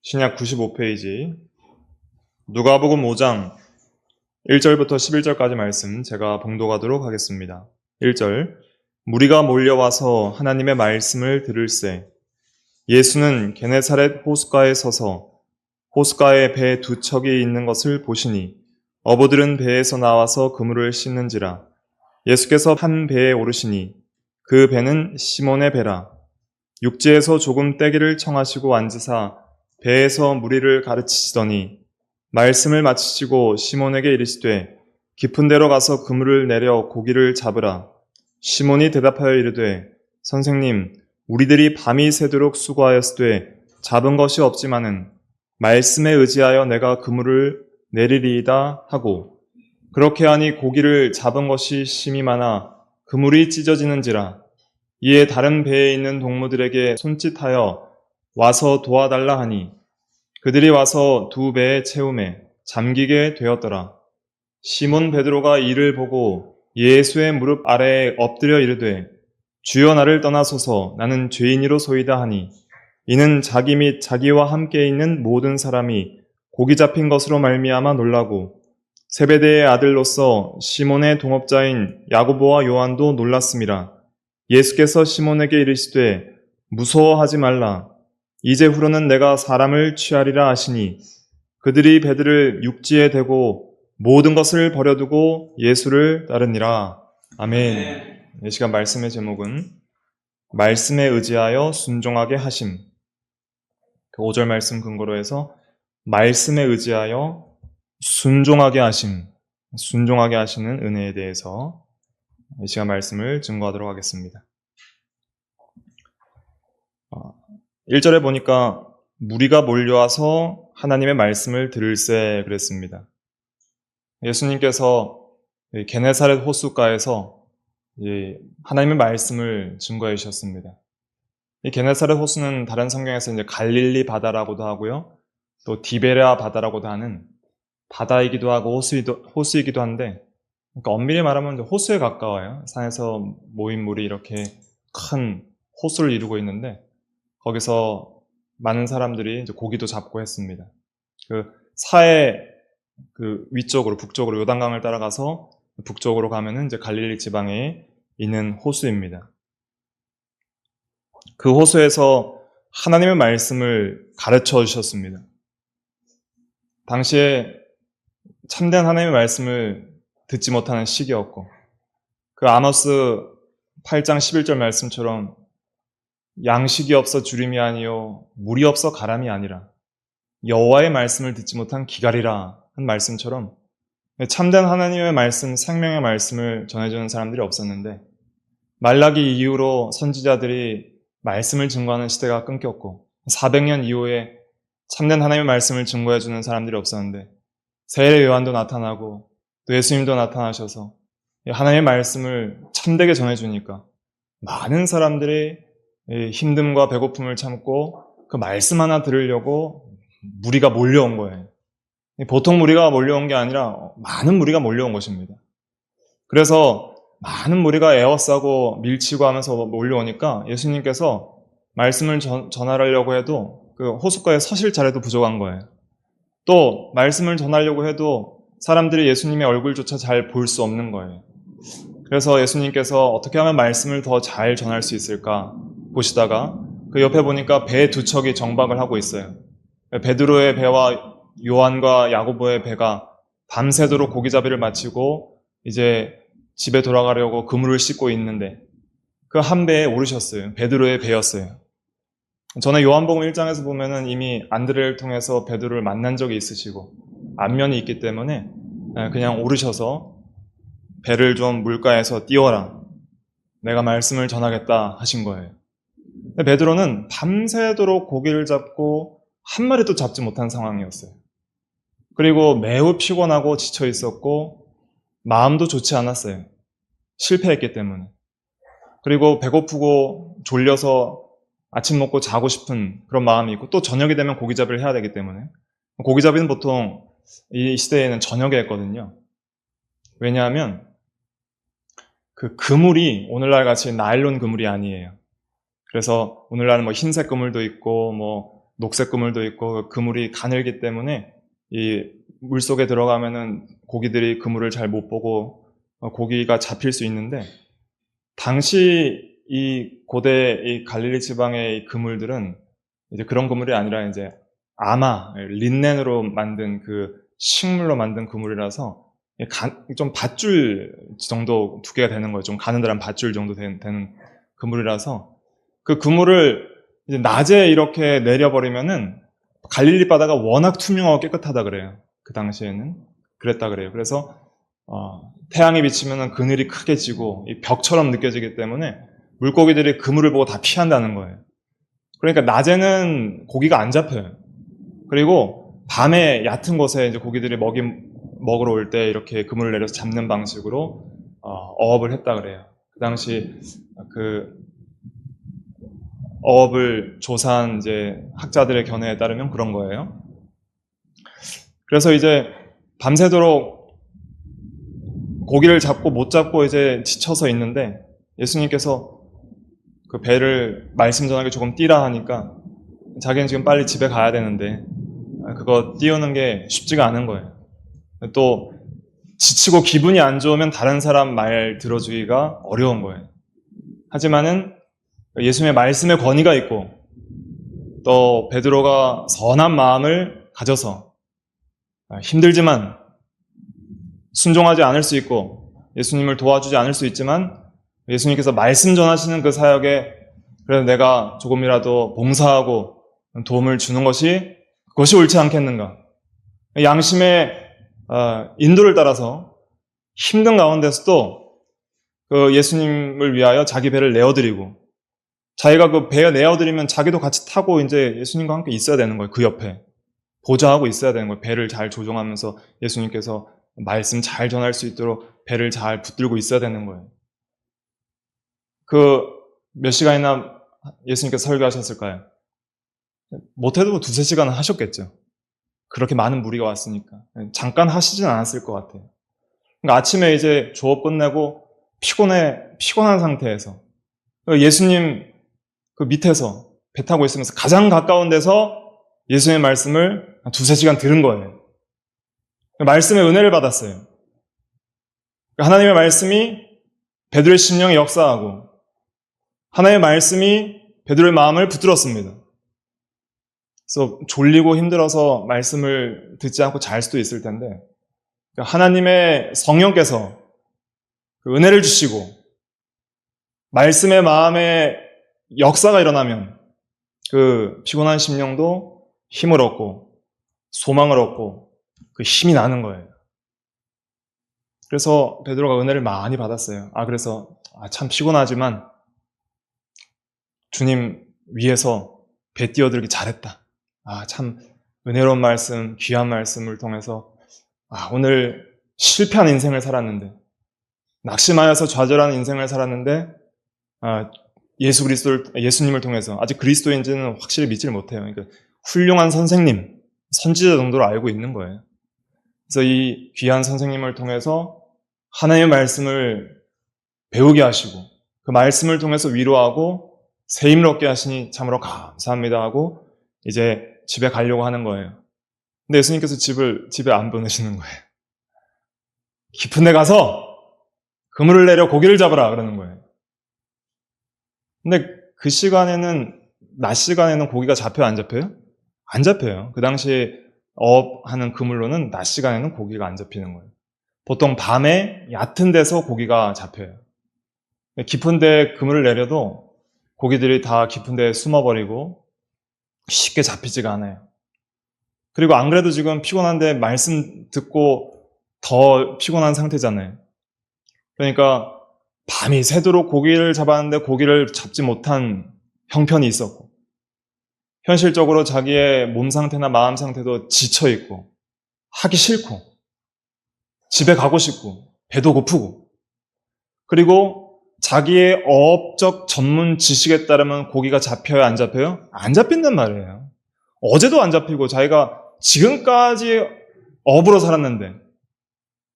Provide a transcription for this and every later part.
신약 95페이지 누가복음 5장 1절부터 11절까지 말씀 제가 봉독하도록 하겠습니다. 1절 무리가 몰려와서 하나님의 말씀을 들을새 예수는 게네사렛 호숫가에 서서 호숫가에 배 두 척이 있는 것을 보시니 어부들은 배에서 나와서 그물을 씻는지라 예수께서 한 배에 오르시니 그 배는 시몬의 배라 육지에서 조금 떼기를 청하시고 앉으사 배에서 무리를 가르치시더니 말씀을 마치시고 시몬에게 이르시되 깊은 데로 가서 그물을 내려 고기를 잡으라. 시몬이 대답하여 이르되 선생님 우리들이 밤이 새도록 수고하였으되 잡은 것이 없지만은 말씀에 의지하여 내가 그물을 내리리이다 하고 그렇게 하니 고기를 잡은 것이 심히 많아 그물이 찢어지는지라. 이에 다른 배에 있는 동무들에게 손짓하여 와서 도와달라 하니 그들이 와서 두 배에 채우매 잠기게 되었더라. 시몬 베드로가 이를 보고 예수의 무릎 아래에 엎드려 이르되 주여 나를 떠나소서 나는 죄인이로소이다 하니 이는 자기 및 자기와 함께 있는 모든 사람이 고기 잡힌 것으로 말미암아 놀라고 세베대의 아들로서 시몬의 동업자인 야고보와 요한도 놀랐음이라. 예수께서 시몬에게 이르시되 무서워하지 말라. 이제후로는 내가 사람을 취하리라 하시니 그들이 배들을 육지에 대고 모든 것을 버려두고 예수를 따르니라. 아멘. 이 시간 말씀의 제목은 말씀에 의지하여 순종하게 하심. 그 5절 말씀 근거로 해서 말씀에 의지하여 순종하게 하심, 순종하게 하시는 은혜에 대해서 이 시간 말씀을 증거하도록 하겠습니다. 1절에 보니까 무리가 몰려와서 하나님의 말씀을 들을새 그랬습니다. 예수님께서 게네사렛 호숫가에서 하나님의 말씀을 증거해 주셨습니다. 이 게네사렛 호수는 다른 성경에서 이제 갈릴리 바다라고도 하고요, 또 디베랴 바다라고도 하는 바다이기도 하고 호수이기도 한데, 그러니까 엄밀히 말하면 호수에 가까워요. 산에서 모인 물이 이렇게 큰 호수를 이루고 있는데 거기서 많은 사람들이 이제 고기도 잡고 했습니다. 그 사해 그 위쪽으로 북쪽으로 요단강을 따라가서 북쪽으로 가면은 이제 갈릴리 지방에 있는 호수입니다. 그 호수에서 하나님의 말씀을 가르쳐 주셨습니다. 당시에 참된 하나님의 말씀을 듣지 못하는 시기였고, 그 아모스 8장 11절 말씀처럼 양식이 없어 주림이 아니요 물이 없어 가람이 아니라 여호와의 말씀을 듣지 못한 기갈이라 한 말씀처럼 참된 하나님의 말씀, 생명의 말씀을 전해주는 사람들이 없었는데, 말라기 이후로 선지자들이 말씀을 증거하는 시대가 끊겼고 400년 이후에 참된 하나님의 말씀을 증거해주는 사람들이 없었는데 세례 요한도 나타나고 또 예수님도 나타나셔서 하나님의 말씀을 참되게 전해주니까 많은 사람들이 힘듦과 배고픔을 참고 그 말씀 하나 들으려고 무리가 몰려온 거예요. 보통 무리가 몰려온 게 아니라 많은 무리가 몰려온 것입니다. 그래서 많은 무리가 에워싸고 밀치고 하면서 몰려오니까 예수님께서 말씀을 전하려고 해도 그 호숫가에 서실 자리도 부족한 거예요. 또 말씀을 전하려고 해도 사람들이 예수님의 얼굴조차 잘 볼 수 없는 거예요. 그래서 예수님께서 어떻게 하면 말씀을 더 잘 전할 수 있을까 보시다가 그 옆에 보니까 배 두 척이 정박을 하고 있어요. 베드로의 배와 요한과 야고보의 배가 밤새도록 고기잡이를 마치고 이제 집에 돌아가려고 그물을 씻고 있는데 그 한 배에 오르셨어요. 베드로의 배였어요. 전에 요한복음 1장에서 보면은 이미 안드레를 통해서 베드로를 만난 적이 있으시고 안면이 있기 때문에 그냥 오르셔서 배를 좀 물가에서 띄워라, 내가 말씀을 전하겠다 하신 거예요. 근데 베드로는 밤새도록 고기를 잡고 한 마리도 잡지 못한 상황이었어요. 그리고 매우 피곤하고 지쳐 있었고 마음도 좋지 않았어요. 실패했기 때문에. 그리고 배고프고 졸려서 아침 먹고 자고 싶은 그런 마음이 있고 또 저녁이 되면 고기잡이를 해야 되기 때문에, 고기잡이는 보통 이 시대에는 저녁에 했거든요. 왜냐하면 그 그물이 오늘날 같이 나일론 그물이 아니에요. 그래서 오늘날은 뭐 흰색 그물도 있고 뭐 녹색 그물도 있고 그물이 가늘기 때문에 이 물속에 들어가면은 고기들이 그물을 잘 못 보고 고기가 잡힐 수 있는데, 당시 이 고대 이 갈릴리 지방의 이 그물들은 이제 그런 그물이 아니라 이제 아마 린넨으로 만든 그 식물로 만든 그물이라서 좀 밧줄 정도 두께가 되는 거예요. 좀 가느다란 밧줄 정도 되는 그물이라서 그 그물을 이제 낮에 이렇게 내려버리면은 갈릴리 바다가 워낙 투명하고 깨끗하다 그래요. 그 당시에는 그랬다 그래요. 그래서 태양이 비치면은 그늘이 크게 지고 이 벽처럼 느껴지기 때문에 물고기들이 그물을 보고 다 피한다는 거예요. 그러니까 낮에는 고기가 안 잡혀요. 그리고 밤에 얕은 곳에 이제 고기들이 먹으러 올 때 이렇게 그물을 내려서 잡는 방식으로 어업을 했다 그래요. 그 당시 그 어업을 조사한 이제 학자들의 견해에 따르면 그런 거예요. 그래서 이제 밤새도록 고기를 잡고 못 잡고 이제 지쳐서 있는데 예수님께서 그 배를 말씀 전하기 조금 띄라 하니까 자기는 지금 빨리 집에 가야 되는데 그거 띄우는 게 쉽지가 않은 거예요. 또 지치고 기분이 안 좋으면 다른 사람 말 들어주기가 어려운 거예요. 하지만은 예수님의 말씀에 권위가 있고 또 베드로가 선한 마음을 가져서 힘들지만 순종하지 않을 수 있고 예수님을 도와주지 않을 수 있지만 예수님께서 말씀 전하시는 그 사역에 그래도 내가 조금이라도 봉사하고 도움을 주는 것이 그것이 옳지 않겠는가. 양심의 인도를 따라서 힘든 가운데서도 그 예수님을 위하여 자기 배를 내어드리고 자기가 그 배에 내어드리면 자기도 같이 타고 이제 예수님과 함께 있어야 되는 거예요. 그 옆에 보좌하고 있어야 되는 거예요. 배를 잘 조종하면서 예수님께서 말씀 잘 전할 수 있도록 배를 잘 붙들고 있어야 되는 거예요. 그 몇 시간이나 예수님께서 설교하셨을까요? 못해도 2-3시간은 하셨겠죠. 그렇게 많은 무리가 왔으니까. 잠깐 하시진 않았을 것 같아요. 그러니까 아침에 이제 조업 끝내고 피곤한 상태에서 예수님 그 밑에서 배 타고 있으면서 가장 가까운 데서 예수님의 말씀을 2-3시간 들은 거예요. 말씀의 은혜를 받았어요. 하나님의 말씀이 베드로의 심령에 역사하고 하나님의 말씀이 베드로의 마음을 붙들었습니다. 그래서 졸리고 힘들어서 말씀을 듣지 않고 잘 수도 있을 텐데 하나님의 성령께서 그 은혜를 주시고 말씀의 마음에 역사가 일어나면 그 피곤한 심령도 힘을 얻고 소망을 얻고 그 힘이 나는 거예요. 그래서 베드로가 은혜를 많이 받았어요. 그래서 참 피곤하지만 주님 위에서 배 띄어들기 잘했다. 참 은혜로운 말씀, 귀한 말씀을 통해서 오늘 실패한 인생을 살았는데 낙심하여서 좌절하는 인생을 살았는데 예수님을 통해서 아직 그리스도인지는 확실히 믿지를 못해요. 그러니까 훌륭한 선생님, 선지자 정도로 알고 있는 거예요. 그래서 이 귀한 선생님을 통해서 하나님의 말씀을 배우게 하시고 그 말씀을 통해서 위로하고 새 힘을 얻게 하시니 참으로 감사합니다 하고 이제 집에 가려고 하는 거예요. 근데 예수님께서 집에 안 보내시는 거예요. 깊은 데 가서 그물을 내려 고기를 잡으라 그러는 거예요. 근데 그 시간에는 낮 시간에는 고기가 잡혀요, 안 잡혀요? 안 잡혀요. 그 당시에 어업하는 그물로는 낮 시간에는 고기가 안 잡히는 거예요. 보통 밤에 얕은 데서 고기가 잡혀요. 깊은 데 그물을 내려도 고기들이 다 깊은 데에 숨어버리고 쉽게 잡히지가 않아요. 그리고 안 그래도 지금 피곤한데 말씀 듣고 더 피곤한 상태잖아요. 그러니까 밤이 새도록 고기를 잡았는데 고기를 잡지 못한 형편이 있었고 현실적으로 자기의 몸 상태나 마음 상태도 지쳐있고 하기 싫고 집에 가고 싶고 배도 고프고 그리고 자기의 어업적 전문 지식에 따르면 고기가 잡혀요? 안 잡혀요? 안 잡힌단 말이에요. 어제도 안 잡히고 자기가 지금까지 어부로 살았는데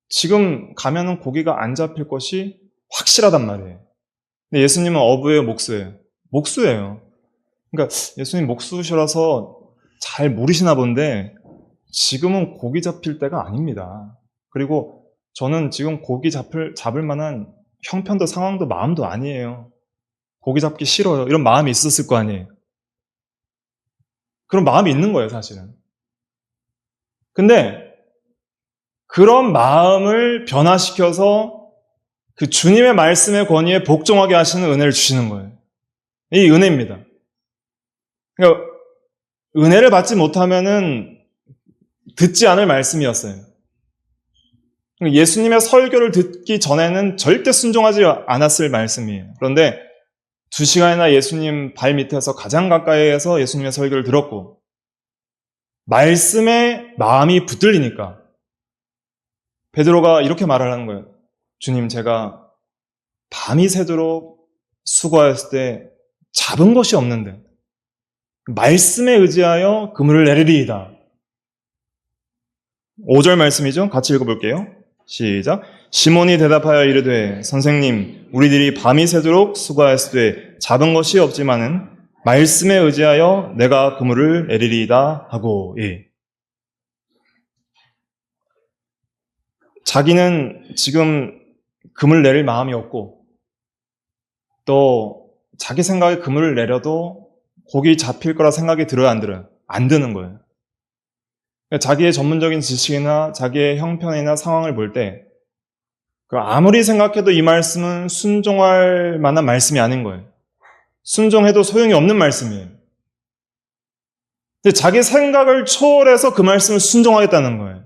지금 가면은 고기가 안 잡힐 것이 확실하단 말이에요. 근데 예수님은 어부예요? 목수예요? 목수예요. 그러니까 예수님 목수시라서 잘 모르시나 본데 지금은 고기 잡힐 때가 아닙니다. 그리고 저는 지금 고기 잡을 만한 형편도 상황도 마음도 아니에요. 고기 잡기 싫어요. 이런 마음이 있었을 거 아니에요. 그런 마음이 있는 거예요, 사실은. 근데 그런 마음을 변화시켜서 그 주님의 말씀의 권위에 복종하게 하시는 은혜를 주시는 거예요. 이 은혜입니다. 그러니까 은혜를 받지 못하면은 듣지 않을 말씀이었어요. 예수님의 설교를 듣기 전에는 절대 순종하지 않았을 말씀이에요. 그런데 2시간이나 예수님 발 밑에서 가장 가까이에서 예수님의 설교를 들었고 말씀에 마음이 붙들리니까 베드로가 이렇게 말을 하는 거예요. 주님, 제가 밤이 새도록 수고하였을 때 잡은 것이 없는데 말씀에 의지하여 그물을 내리리이다. 5절 말씀이죠. 같이 읽어볼게요. 시작. 시몬이 대답하여 이르되 선생님, 우리들이 밤이 새도록 수고하였을 때 잡은 것이 없지만은 말씀에 의지하여 내가 그물을 내리리이다 하고. 예. 자기는 지금 그물 내릴 마음이 없고 또 자기 생각에 그물을 내려도 고기 잡힐 거라 생각이 들어요, 안 들어요? 안 드는 거예요. 자기의 전문적인 지식이나 자기의 형편이나 상황을 볼 때 아무리 생각해도 이 말씀은 순종할 만한 말씀이 아닌 거예요. 순종해도 소용이 없는 말씀이에요. 근데 자기 생각을 초월해서 그 말씀을 순종하겠다는 거예요.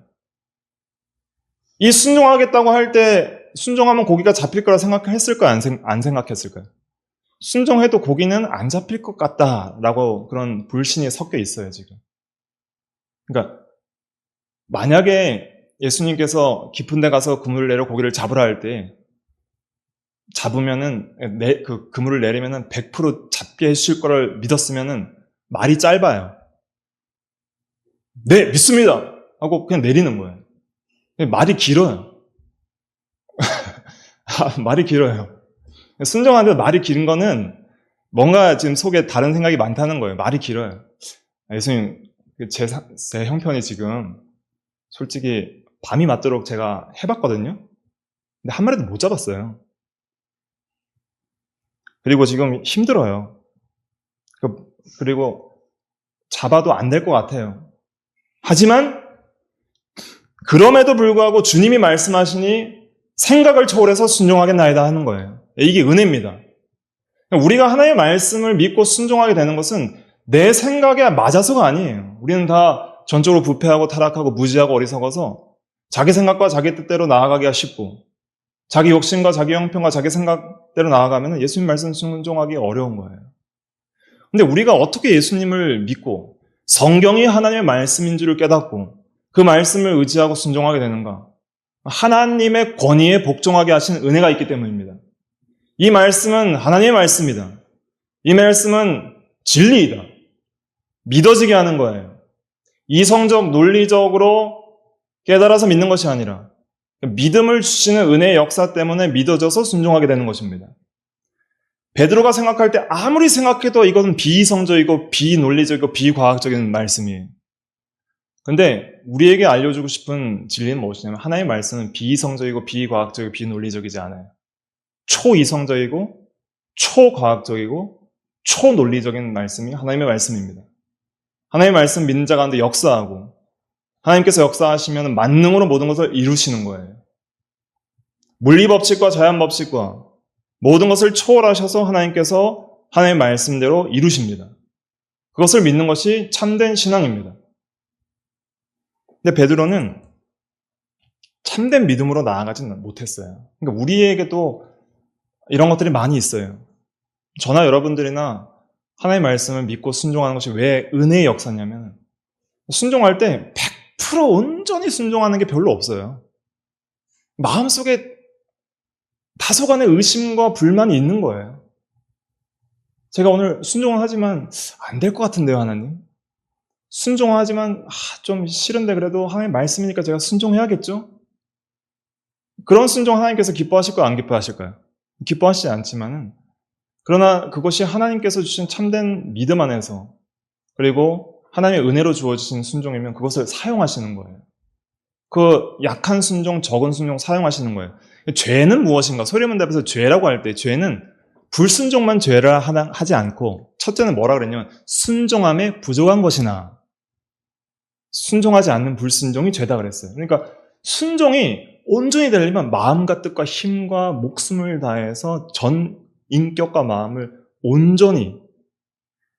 이 순종하겠다고 할 때 순종하면 고기가 잡힐 거라 생각했을까요? 안 생각했을까요? 순종해도 고기는 안 잡힐 것 같다라고 그런 불신이 섞여 있어요, 지금. 그러니까 만약에 예수님께서 깊은 데 가서 그물을 내려 고기를 잡으라 할 때 잡으면은 그 그물을 내리면은 100% 잡게 해주실 거를 믿었으면은 말이 짧아요. 네, 믿습니다 하고 그냥 내리는 거예요. 말이 길어요. 말이 길어요. 순종하는데 말이 긴 거는 뭔가 지금 속에 다른 생각이 많다는 거예요. 말이 길어요. 예수님, 제 형편이 지금 솔직히 밤이 맞도록 제가 해봤거든요. 근데 한 마리도 못 잡았어요. 그리고 지금 힘들어요. 그리고 잡아도 안 될 것 같아요. 하지만 그럼에도 불구하고 주님이 말씀하시니 생각을 초월해서 순종하겠나이다 하는 거예요. 이게 은혜입니다. 우리가 하나님의 말씀을 믿고 순종하게 되는 것은 내 생각에 맞아서가 아니에요. 우리는 다 전적으로 부패하고 타락하고 무지하고 어리석어서 자기 생각과 자기 뜻대로 나아가기가 쉽고 자기 욕심과 자기 형편과 자기 생각대로 나아가면 예수님 말씀 순종하기 어려운 거예요. 근데 우리가 어떻게 예수님을 믿고 성경이 하나님의 말씀인 줄을 깨닫고 그 말씀을 의지하고 순종하게 되는가? 하나님의 권위에 복종하게 하신 은혜가 있기 때문입니다. 이 말씀은 하나님의 말씀이다. 이 말씀은 진리이다. 믿어지게 하는 거예요. 이성적, 논리적으로 깨달아서 믿는 것이 아니라 믿음을 주시는 은혜의 역사 때문에 믿어져서 순종하게 되는 것입니다. 베드로가 생각할 때 아무리 생각해도 이것은 비이성적이고 비논리적이고 비과학적인 말씀이에요. 근데 우리에게 알려주고 싶은 진리는 무엇이냐면 하나님의 말씀은 비이성적이고 비과학적이고 비논리적이지 않아요. 초이성적이고 초과학적이고 초논리적인 말씀이 하나님의 말씀입니다. 하나님의 말씀 믿는 자 가운데 역사하고 하나님께서 역사하시면 만능으로 모든 것을 이루시는 거예요. 물리법칙과 자연법칙과 모든 것을 초월하셔서 하나님께서 하나님의 말씀대로 이루십니다. 그것을 믿는 것이 참된 신앙입니다. 근데 베드로는 참된 믿음으로 나아가지는 못했어요. 그러니까 우리에게도 이런 것들이 많이 있어요. 저나 여러분들이나 하나님의 말씀을 믿고 순종하는 것이 왜 은혜의 역사냐면 순종할 때 100% 온전히 순종하는 게 별로 없어요. 마음속에 다소간의 의심과 불만이 있는 거예요. 제가 오늘 순종을 하지만 안 될 것 같은데요, 하나님. 순종하지만 좀 싫은데 그래도 하나님 말씀이니까 제가 순종해야겠죠? 그런 순종 하나님께서 기뻐하실까요? 안 기뻐하실까요? 기뻐하시지 않지만은 그러나 그것이 하나님께서 주신 참된 믿음 안에서 그리고 하나님의 은혜로 주어진 순종이면 그것을 사용하시는 거예요. 그 약한 순종, 적은 순종 사용하시는 거예요. 죄는 무엇인가? 소리문 답에서 죄라고 할 때 죄는 불순종만 죄라 하지 않고 첫째는 뭐라 그랬냐면 순종함에 부족한 것이나 순종하지 않는 불순종이 죄다 그랬어요. 그러니까 순종이 온전히 되려면 마음과 뜻과 힘과 목숨을 다해서 전 인격과 마음을 온전히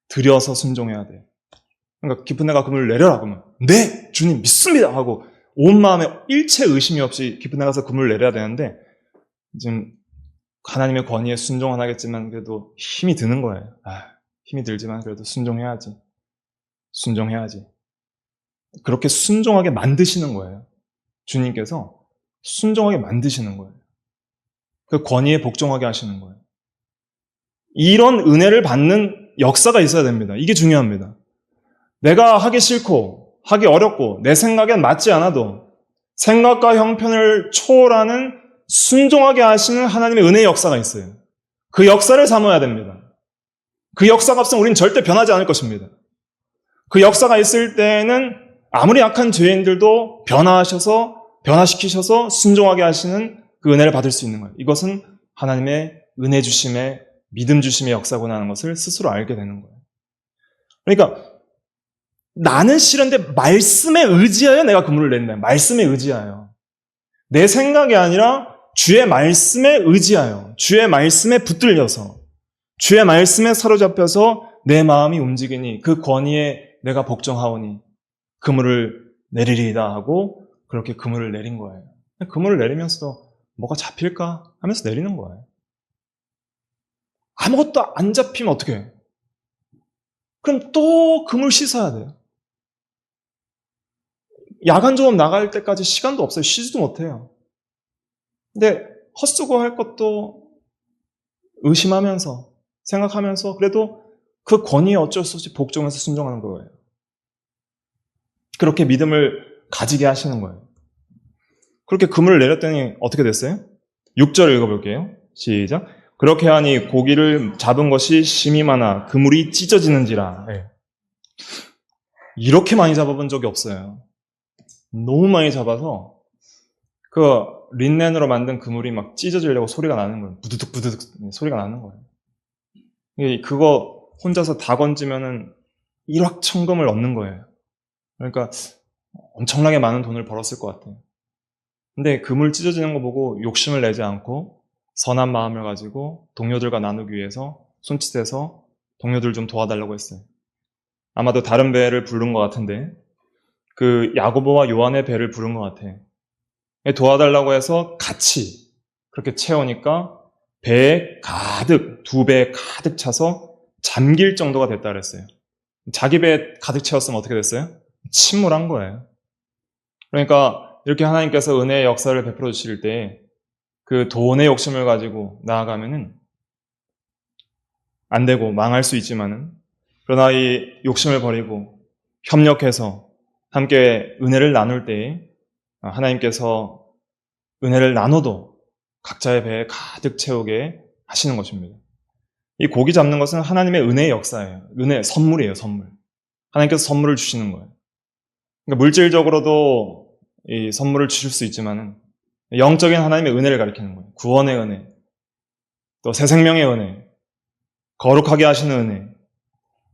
들여서 순종해야 돼요. 그러니까 깊은 내가 그물을 내려라 그러면 네! 주님 믿습니다! 하고 온 마음에 일체 의심이 없이 깊은 데 가서 그물을 내려야 되는데 지금 하나님의 권위에 순종은 하겠지만 그래도 힘이 드는 거예요. 힘이 들지만 그래도 순종해야지. 순종해야지. 그렇게 순종하게 만드시는 거예요. 주님께서 순종하게 만드시는 거예요. 그 권위에 복종하게 하시는 거예요. 이런 은혜를 받는 역사가 있어야 됩니다. 이게 중요합니다. 내가 하기 싫고 하기 어렵고 내 생각엔 맞지 않아도 생각과 형편을 초월하는 순종하게 하시는 하나님의 은혜의 역사가 있어요. 그 역사를 삼아야 됩니다. 그 역사가 없으면 우리는 절대 변하지 않을 것입니다. 그 역사가 있을 때에는 아무리 약한 죄인들도 변화시키셔서 순종하게 하시는 그 은혜를 받을 수 있는 거예요. 이것은 하나님의 은혜 주심의 믿음 주심의 역사구나 하는 것을 스스로 알게 되는 거예요. 그러니까 나는 싫은데 말씀에 의지하여 내가 그물을 낸다. 말씀에 의지하여. 내 생각이 아니라 주의 말씀에 의지하여, 주의 말씀에 붙들려서, 주의 말씀에 사로잡혀서 내 마음이 움직이니 그 권위에 내가 복종하오니 그물을 내리리이다 하고 그렇게 그물을 내린 거예요. 그물을 내리면서도 뭐가 잡힐까 하면서 내리는 거예요. 아무것도 안 잡히면 어떻게 해요? 그럼 또 그물 씻어야 돼요. 야간 조업 나갈 때까지 시간도 없어요. 쉬지도 못해요. 근데 헛수고할 것도 의심하면서 생각하면서 그래도 그 권위에 어쩔 수 없이 복종해서 순종하는 거예요. 그렇게 믿음을 가지게 하시는 거예요. 그렇게 그물을 내렸더니 어떻게 됐어요? 6절 읽어볼게요. 시작. 그렇게 하니 고기를 잡은 것이 심이 많아 그물이 찢어지는지라. 네. 이렇게 많이 잡아본 적이 없어요. 너무 많이 잡아서 그 린넨으로 만든 그물이 막 찢어지려고 소리가 나는 거예요. 부드득 부드득 소리가 나는 거예요. 그거 혼자서 다 건지면은 일확천금을 얻는 거예요. 그러니까 엄청나게 많은 돈을 벌었을 것 같아요. 근데 그물 찢어지는 거 보고 욕심을 내지 않고 선한 마음을 가지고 동료들과 나누기 위해서 손짓해서 동료들 좀 도와달라고 했어요. 아마도 다른 배를 부른 것 같은데 그 야고보와 요한의 배를 부른 것 같아요. 도와달라고 해서 같이 그렇게 채우니까 배에 가득, 2배에 가득 차서 잠길 정도가 됐다 그랬어요. 자기 배에 가득 채웠으면 어떻게 됐어요? 침몰한 거예요. 그러니까 이렇게 하나님께서 은혜의 역사를 베풀어 주실 때 그 돈의 욕심을 가지고 나아가면은 안 되고 망할 수 있지만은 그러나 이 욕심을 버리고 협력해서 함께 은혜를 나눌 때 하나님께서 은혜를 나눠도 각자의 배에 가득 채우게 하시는 것입니다. 이 고기 잡는 것은 하나님의 은혜의 역사예요. 선물이에요, 선물. 하나님께서 선물을 주시는 거예요. 그러니까 물질적으로도 이 선물을 주실 수 있지만은 영적인 하나님의 은혜를 가리키는 거예요. 구원의 은혜, 또 새 생명의 은혜, 거룩하게 하시는 은혜,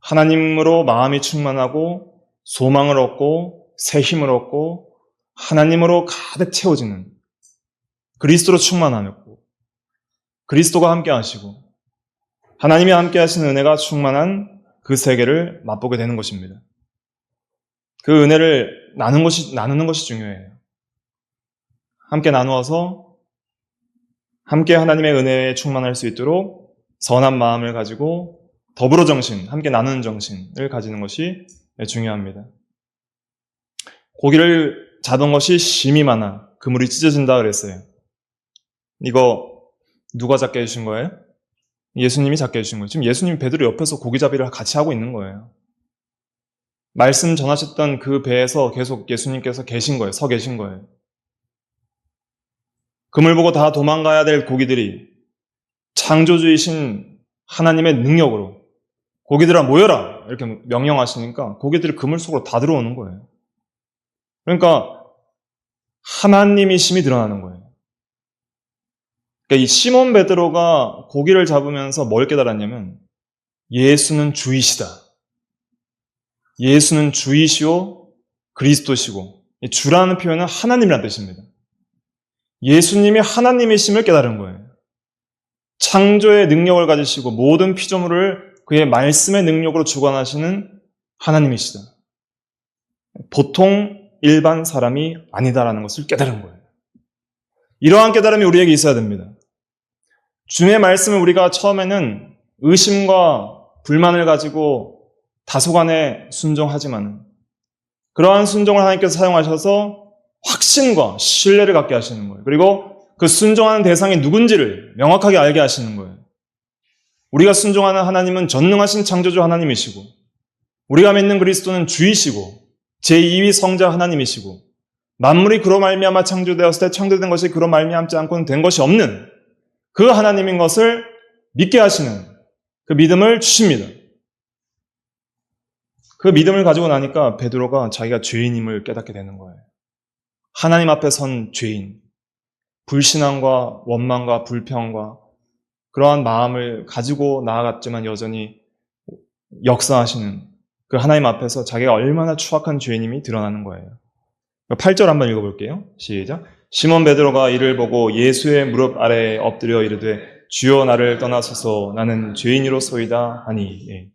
하나님으로 마음이 충만하고 소망을 얻고 새 힘을 얻고 하나님으로 가득 채워지는 그리스도로 충만하고 그리스도가 함께 하시고 하나님이 함께 하시는 은혜가 충만한 그 세계를 맛보게 되는 것입니다. 그 은혜를 나누는 것이 중요해요. 함께 나누어서 함께 하나님의 은혜에 충만할 수 있도록 선한 마음을 가지고 더불어 정신, 함께 나누는 정신을 가지는 것이 중요합니다. 고기를 잡은 것이 심이 많아 그물이 찢어진다 그랬어요. 이거 누가 잡게 해주신 거예요? 예수님이 잡게 해주신 거예요. 지금 예수님이 베드로 옆에서 고기잡이를 같이 하고 있는 거예요. 말씀 전하셨던 그 배에서 계속 예수님께서 계신 거예요. 서 계신 거예요. 그물 보고 다 도망가야 될 고기들이 창조주이신 하나님의 능력으로 고기들아 모여라 이렇게 명령하시니까 고기들이 그물 속으로 다 들어오는 거예요. 그러니까 하나님이심이 드러나는 거예요. 그러니까 이 시몬 베드로가 고기를 잡으면서 뭘 깨달았냐면 예수는 주이시다. 예수는 주이시오 그리스도시고, 이 주라는 표현은 하나님이라는 뜻입니다. 예수님이 하나님이심을 깨달은 거예요. 창조의 능력을 가지시고 모든 피조물을 그의 말씀의 능력으로 주관하시는 하나님이시다. 보통 일반 사람이 아니다라는 것을 깨달은 거예요. 이러한 깨달음이 우리에게 있어야 됩니다. 주님의 말씀을 우리가 처음에는 의심과 불만을 가지고 다소간에 순종하지만 그러한 순종을 하나님께서 사용하셔서 확신과 신뢰를 갖게 하시는 거예요. 그리고 그 순종하는 대상이 누군지를 명확하게 알게 하시는 거예요. 우리가 순종하는 하나님은 전능하신 창조주 하나님이시고, 우리가 믿는 그리스도는 주이시고 제2위 성자 하나님이시고, 만물이 그로 말미암아 창조되었을 때 창조된 것이 그로 말미암지 않고는 된 것이 없는 그 하나님인 것을 믿게 하시는 그 믿음을 주십니다. 그 믿음을 가지고 나니까 베드로가 자기가 죄인임을 깨닫게 되는 거예요. 하나님 앞에 선 죄인, 불신앙과 원망과 불평과 그러한 마음을 가지고 나아갔지만 여전히 역사하시는 그 하나님 앞에서 자기가 얼마나 추악한 죄인임이 드러나는 거예요. 8절 한번 읽어볼게요. 시작. 시몬 베드로가 이를 보고 예수의 무릎 아래에 엎드려 이르되 주여 나를 떠나소서 나는 죄인이로소이다 하니. 예.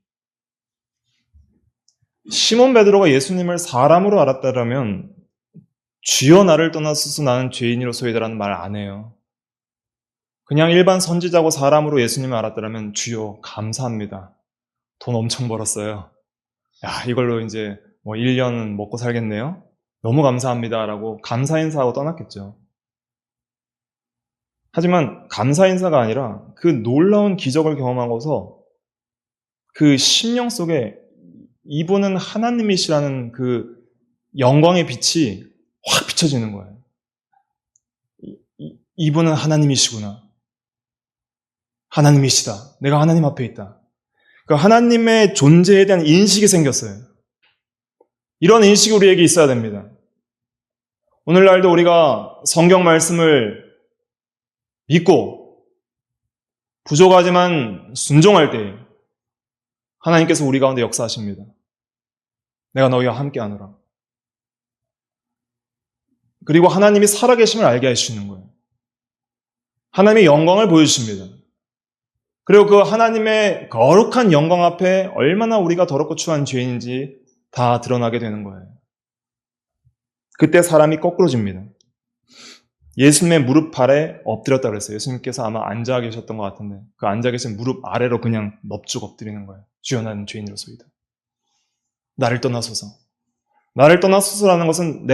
시몬 베드로가 예수님을 사람으로 알았다라면 주여 나를 떠나소서 나는 죄인이로소이다라는 말 안 해요. 그냥 일반 선지자고 사람으로 예수님을 알았다라면 주여 감사합니다. 돈 엄청 벌었어요. 야, 이걸로 이제 1년 먹고 살겠네요. 너무 감사합니다라고 감사 인사하고 떠났겠죠. 하지만 감사 인사가 아니라 그 놀라운 기적을 경험하고서 그 심령 속에 이분은 하나님이시라는 그 영광의 빛이 확 비춰지는 거예요. 이분은 하나님이시구나. 하나님이시다. 내가 하나님 앞에 있다. 그 하나님의 존재에 대한 인식이 생겼어요. 이런 인식이 우리에게 있어야 됩니다. 오늘날도 우리가 성경 말씀을 믿고 부족하지만 순종할 때 하나님께서 우리 가운데 역사하십니다. 내가 너희와 함께하노라. 그리고 하나님이 살아계심을 알게 해주시는 거예요. 하나님의 영광을 보여주십니다. 그리고 그 하나님의 거룩한 영광 앞에 얼마나 우리가 더럽고 추한 죄인인지 다 드러나게 되는 거예요. 그때 사람이 거꾸로집니다. 예수님의 무릎 아래 엎드렸다고 그랬어요. 예수님께서 아마 앉아 계셨던 것 같은데 그 앉아 계신 무릎 아래로 그냥 넙죽 엎드리는 거예요. 주여 나는 죄인으로소이다. 나를 떠나소서. 나를 떠나소서라는 것은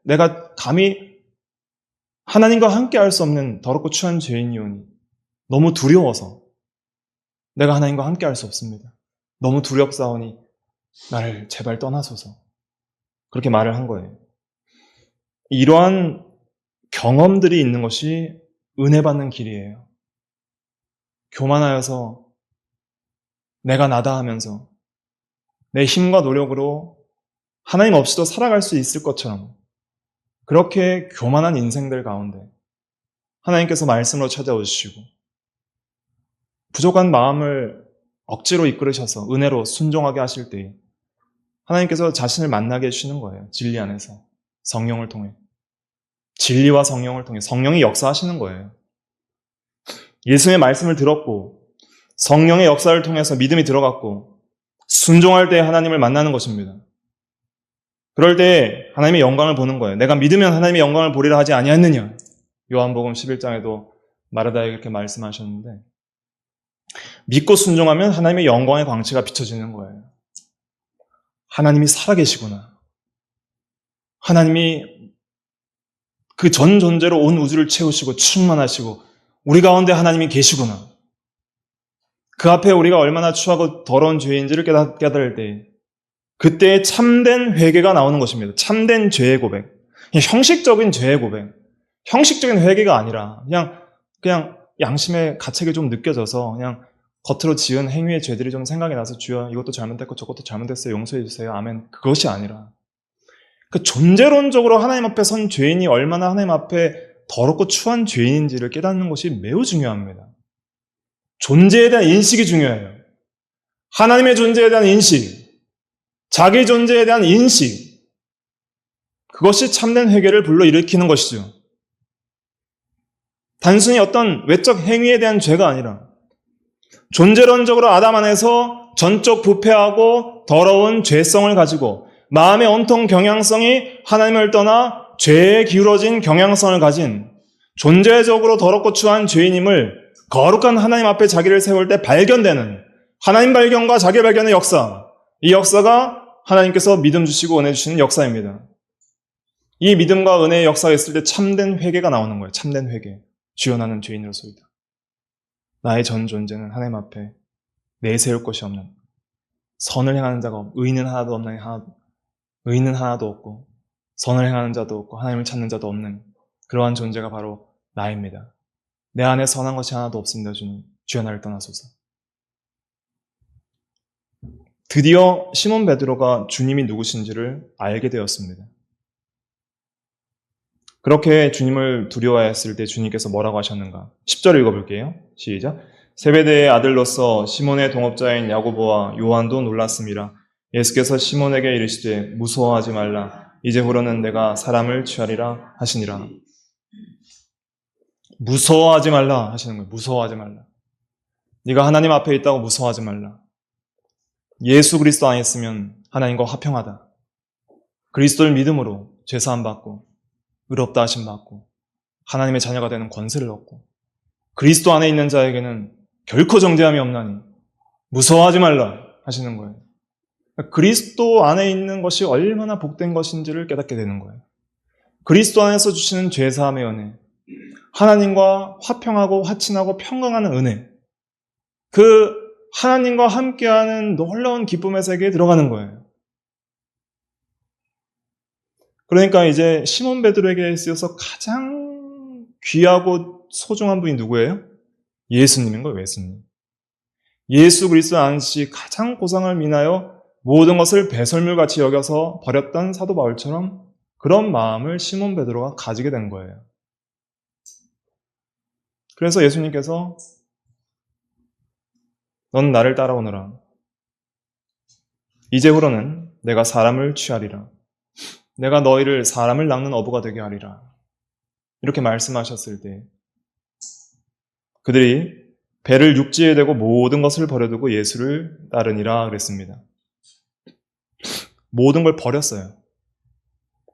내가 감히 하나님과 함께 할 수 없는 더럽고 추한 죄인이오니 너무 두려워서 내가 하나님과 함께 할 수 없습니다. 너무 두렵사오니 나를 제발 떠나소서. 그렇게 말을 한 거예요. 이러한 경험들이 있는 것이 은혜 받는 길이에요. 교만하여서 내가 나다 하면서 내 힘과 노력으로 하나님 없이도 살아갈 수 있을 것처럼 그렇게 교만한 인생들 가운데 하나님께서 말씀으로 찾아오시고 부족한 마음을 억지로 이끌으셔서 은혜로 순종하게 하실 때 하나님께서 자신을 만나게 해주시는 거예요. 진리 안에서. 성령을 통해. 진리와 성령을 통해 성령이 역사하시는 거예요. 예수의 말씀을 들었고 성령의 역사를 통해서 믿음이 들어갔고 순종할 때 하나님을 만나는 것입니다. 그럴 때 하나님의 영광을 보는 거예요. 내가 믿으면 하나님의 영광을 보리라 하지 아니하였느냐. 요한복음 11장에도 마르다에게 이렇게 말씀하셨는데 믿고 순종하면 하나님의 영광의 광채가 비춰지는 거예요. 하나님이 살아계시구나. 하나님이 그 전 존재로 온 우주를 채우시고 충만하시고 우리 가운데 하나님이 계시구나. 그 앞에 우리가 얼마나 추하고 더러운 죄인지를 깨달을 때 그때의 참된 회개가 나오는 것입니다. 참된 죄의 고백. 형식적인 죄의 고백. 형식적인 회개가 아니라 그냥 양심의 가책이 좀 느껴져서 그냥 겉으로 지은 행위의 죄들이 좀 생각이 나서 주여 이것도 잘못됐고 저것도 잘못됐어요. 용서해 주세요. 아멘. 그것이 아니라 그 존재론적으로 하나님 앞에 선 죄인이 얼마나 하나님 앞에 더럽고 추한 죄인인지를 깨닫는 것이 매우 중요합니다. 존재에 대한 인식이 중요해요. 하나님의 존재에 대한 인식, 자기 존재에 대한 인식, 그것이 참된 회개를 불러일으키는 것이죠. 단순히 어떤 외적 행위에 대한 죄가 아니라 존재론적으로 아담 안에서 전적 부패하고 더러운 죄성을 가지고 마음의 온통 경향성이 하나님을 떠나 죄에 기울어진 경향성을 가진 존재적으로 더럽고 추한 죄인임을 거룩한 하나님 앞에 자기를 세울 때 발견되는 하나님 발견과 자기 발견의 역사, 이 역사가 하나님께서 믿음 주시고 은혜 주시는 역사입니다. 이 믿음과 은혜의 역사가 있을 때 참된 회개가 나오는 거예요. 참된 회개. 주여 나는 죄인으로소이다. 나의 전 존재는 하나님 앞에 내세울 것이 없는, 선을 행하는 자가 없고 의인은 하나도 없는, 의인은 하나도 없고 선을 행하는 자도 없고 하나님을 찾는 자도 없는 그러한 존재가 바로 나입니다. 내 안에 선한 것이 하나도 없습니다. 주님, 주여 나를 떠나소서. 드디어 시몬 베드로가 주님이 누구신지를 알게 되었습니다. 그렇게 주님을 두려워했을 때 주님께서 뭐라고 하셨는가? 10절 읽어볼게요. 시작. 세베대의 아들로서 시몬의 동업자인 야고보와 요한도 놀랐음이라. 예수께서 시몬에게 이르시되 무서워하지 말라. 이제부로는 내가 사람을 취하리라 하시니라. 무서워하지 말라 하시는 거예요. 무서워하지 말라. 네가 하나님 앞에 있다고 무서워하지 말라. 예수 그리스도 안에 있으면 하나님과 화평하다. 그리스도를 믿음으로 죄사함 받고 의롭다 하심 받고 하나님의 자녀가 되는 권세를 얻고 그리스도 안에 있는 자에게는 결코 정죄함이 없나니 무서워하지 말라 하시는 거예요. 그리스도 안에 있는 것이 얼마나 복된 것인지를 깨닫게 되는 거예요. 그리스도 안에서 주시는 죄사함의 은혜, 하나님과 화평하고 화친하고 평강하는 은혜, 그 하나님과 함께하는 놀라운 기쁨의 세계에 들어가는 거예요. 그러니까 이제 시몬 베드로에게 있어서 가장 귀하고 소중한 분이 누구예요? 예수님인 거예요. 예수님. 예수 그리스도 안시 가장 고상을 민하여 모든 것을 배설물같이 여겨서 버렸던 사도 바울처럼 그런 마음을 시몬 베드로가 가지게 된 거예요. 그래서 예수님께서 넌 나를 따라오너라. 이제후로는 내가 사람을 취하리라. 내가 너희를 사람을 낚는 어부가 되게 하리라. 이렇게 말씀하셨을 때 그들이 배를 육지에 대고 모든 것을 버려두고 예수를 따르니라 그랬습니다. 모든 걸 버렸어요.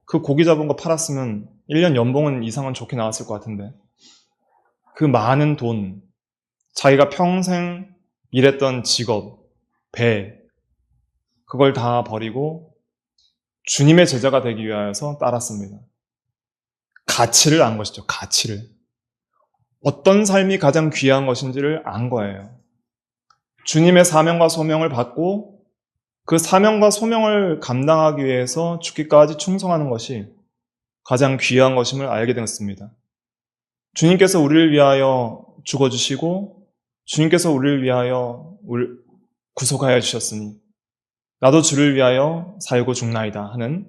그 고기 잡은 거 팔았으면 1년 연봉은 이상은 좋게 나왔을 것 같은데 그 많은 돈, 자기가 평생 일했던 직업, 배, 그걸 다 버리고 주님의 제자가 되기 위하여서 따랐습니다. 가치를 안 것이죠. 가치를. 어떤 삶이 가장 귀한 것인지를 안 거예요. 주님의 사명과 소명을 받고 그 사명과 소명을 감당하기 위해서 죽기까지 충성하는 것이 가장 귀한 것임을 알게 되었습니다. 주님께서 우리를 위하여 죽어주시고 주님께서 우리를 위하여 구속하여 주셨으니 나도 주를 위하여 살고 죽나이다 하는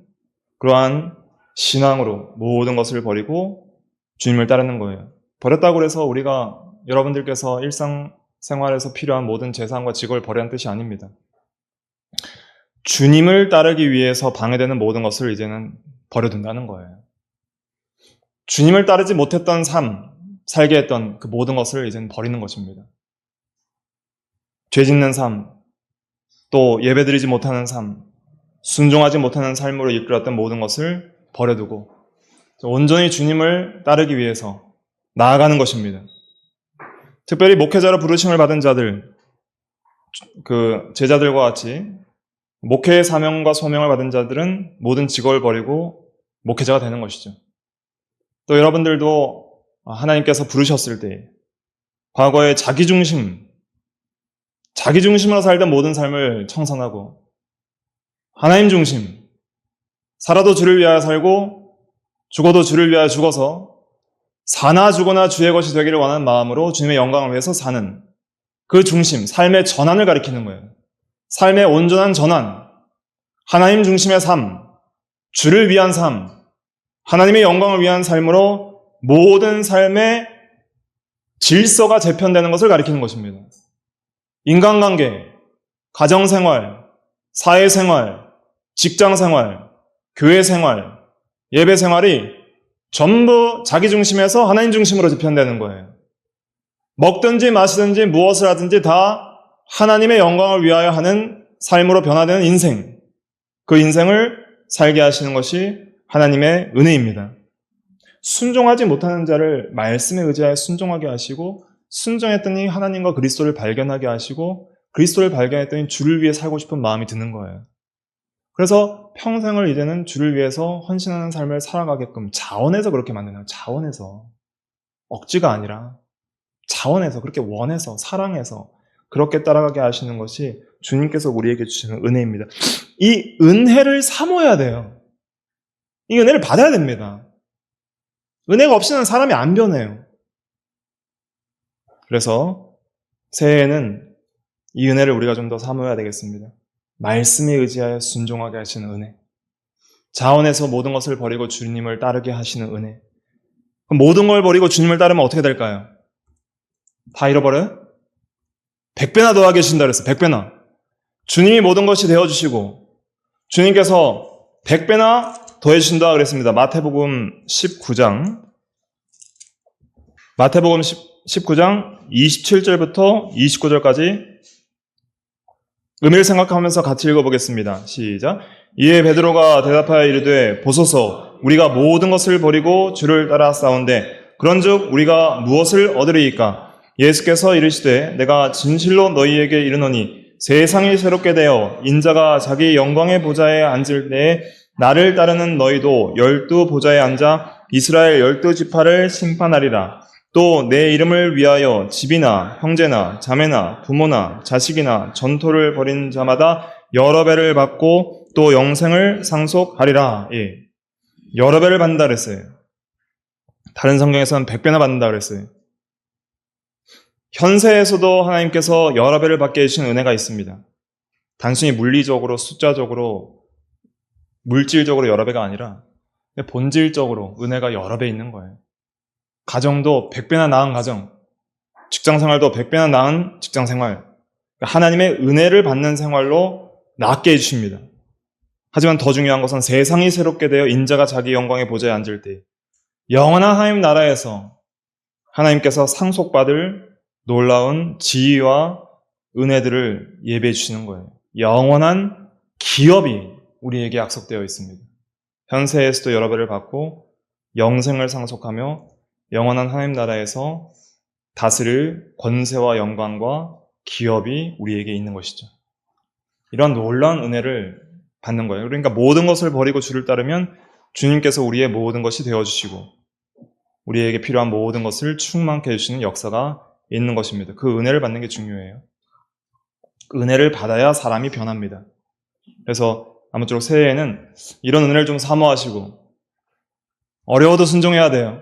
그러한 신앙으로 모든 것을 버리고 주님을 따르는 거예요. 버렸다고 해서 우리가 여러분들께서 일상생활에서 필요한 모든 재산과 직업을 버리는 뜻이 아닙니다. 주님을 따르기 위해서 방해되는 모든 것을 이제는 버려둔다는 거예요. 주님을 따르지 못했던 삶, 살게 했던 그 모든 것을 이제는 버리는 것입니다. 죄 짓는 삶, 또 예배드리지 못하는 삶, 순종하지 못하는 삶으로 이끌었던 모든 것을 버려두고 온전히 주님을 따르기 위해서 나아가는 것입니다. 특별히 목회자로 부르심을 받은 자들, 그 제자들과 같이 목회의 사명과 소명을 받은 자들은 모든 직업을 버리고 목회자가 되는 것이죠. 또 여러분들도 하나님께서 부르셨을 때 과거에 자기중심으로 살던 모든 삶을 청산하고 하나님 중심, 살아도 주를 위하여 살고 죽어도 주를 위하여 죽어서 사나 죽어나 주의 것이 되기를 원하는 마음으로 주님의 영광을 위해서 사는 그 중심, 삶의 전환을 가리키는 거예요. 삶의 온전한 전환, 하나님 중심의 삶, 주를 위한 삶, 하나님의 영광을 위한 삶으로 모든 삶의 질서가 재편되는 것을 가리키는 것입니다. 인간관계, 가정생활, 사회생활, 직장생활, 교회생활, 예배생활이 전부 자기 중심에서 하나님 중심으로 재편되는 거예요. 먹든지 마시든지 무엇을 하든지 다 하나님의 영광을 위하여 하는 삶으로 변화되는 인생, 그 인생을 살게 하시는 것이 하나님의 은혜입니다. 순종하지 못하는 자를 말씀에 의지하여 순종하게 하시고, 순종했더니 하나님과 그리스도를 발견하게 하시고, 그리스도를 발견했더니 주를 위해 살고 싶은 마음이 드는 거예요. 그래서 평생을 이제는 주를 위해서 헌신하는 삶을 살아가게끔 자원해서 그렇게 만드는 거예요. 자원해서. 억지가 아니라 자원해서, 그렇게 원해서, 사랑해서 그렇게 따라가게 하시는 것이 주님께서 우리에게 주시는 은혜입니다. 이 은혜를 사모해야 돼요. 이 은혜를 받아야 됩니다. 은혜가 없이는 사람이 안 변해요. 그래서 새해에는 이 은혜를 우리가 좀 더 사모해야 되겠습니다. 말씀에 의지하여 순종하게 하시는 은혜. 자원해서 모든 것을 버리고 주님을 따르게 하시는 은혜. 그럼 모든 걸 버리고 주님을 따르면 어떻게 될까요? 다 잃어버려요? 100배나 더하게 하신다 그랬어요. 100배나. 주님이 모든 것이 되어주시고 주님께서 100배나 더해주신다 그랬습니다. 마태복음 19장 27절부터 29절까지 의미를 생각하면서 같이 읽어보겠습니다. 시작. 이에 베드로가 대답하여 이르되 보소서 우리가 모든 것을 버리고 주를 따라 싸운데 그런즉 우리가 무엇을 얻으리이까? 예수께서 이르시되 내가 진실로 너희에게 이르노니 세상이 새롭게 되어 인자가 자기 영광의 보좌에 앉을 때에 나를 따르는 너희도 12 보좌에 앉아 이스라엘 12지파를 심판하리라. 또 내 이름을 위하여 집이나 형제나 자매나 부모나 자식이나 전토를 벌인 자마다 여러 배를 받고 또 영생을 상속하리라. 예. 여러 배를 받는다 그랬어요. 다른 성경에서는 100배나 받는다 그랬어요. 현세에서도 하나님께서 여러 배를 받게 해주신 은혜가 있습니다. 단순히 물리적으로, 숫자적으로, 물질적으로 여러 배가 아니라 본질적으로 은혜가 여러 배 있는 거예요. 가정도 100배나 나은 가정, 직장생활도 100배나 나은 직장생활, 하나님의 은혜를 받는 생활로 낫게 해주십니다. 하지만 더 중요한 것은 세상이 새롭게 되어 인자가 자기 영광의 보좌에 앉을 때 영원한 하나님 나라에서 하나님께서 상속받을 놀라운 지위와 은혜들을 예배해 주시는 거예요. 영원한 기업이 우리에게 약속되어 있습니다. 현세에서도 여러 배를 받고 영생을 상속하며 영원한 하나님 나라에서 다스릴 권세와 영광과 기업이 우리에게 있는 것이죠. 이런 놀라운 은혜를 받는 거예요. 그러니까 모든 것을 버리고 주를 따르면 주님께서 우리의 모든 것이 되어주시고 우리에게 필요한 모든 것을 충만케 해주시는 역사가 있는 것입니다. 그 은혜를 받는 게 중요해요. 그 은혜를 받아야 사람이 변합니다. 그래서 아무쪼록 새해에는 이런 은혜를 좀 사모하시고 어려워도 순종해야 돼요.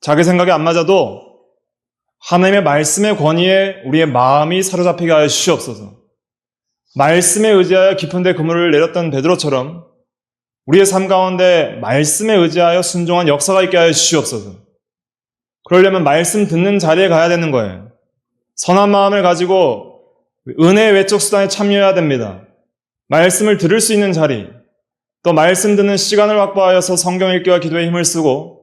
자기 생각이 안 맞아도 하나님의 말씀의 권위에 우리의 마음이 사로잡히게 하여 주시옵소서. 말씀에 의지하여 깊은 데 그물을 내렸던 베드로처럼 우리의 삶 가운데 말씀에 의지하여 순종한 역사가 있게 하여 주시옵소서. 그러려면 말씀 듣는 자리에 가야 되는 거예요. 선한 마음을 가지고 은혜의 외적 수단에 참여해야 됩니다. 말씀을 들을 수 있는 자리, 또 말씀 듣는 시간을 확보하여서 성경 읽기와 기도에 힘을 쓰고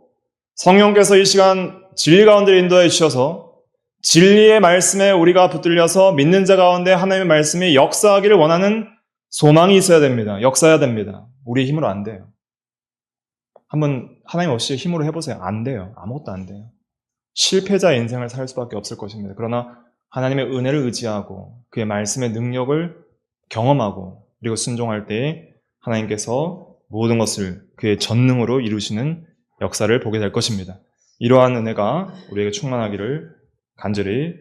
성령께서 이 시간 진리 가운데 인도해 주셔서 진리의 말씀에 우리가 붙들려서 믿는 자 가운데 하나님의 말씀이 역사하기를 원하는 소망이 있어야 됩니다. 역사해야 됩니다. 우리의 힘으로 안 돼요. 한번 하나님 없이 힘으로 해보세요. 안 돼요. 아무것도 안 돼요. 실패자의 인생을 살 수밖에 없을 것입니다. 그러나 하나님의 은혜를 의지하고 그의 말씀의 능력을 경험하고 그리고 순종할 때에 하나님께서 모든 것을 그의 전능으로 이루시는 역사를 보게 될 것입니다. 이러한 은혜가 우리에게 충만하기를 간절히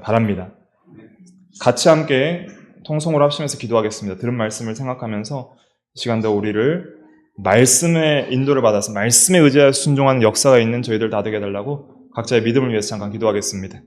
바랍니다. 같이 함께 통성으로 합심해서 기도하겠습니다. 들은 말씀을 생각하면서 이 시간도 우리를 말씀의 인도를 받아서 말씀에 의지하여 순종하는 역사가 있는 저희들 다 되게 해달라고 각자의 믿음을 위해서 잠깐 기도하겠습니다.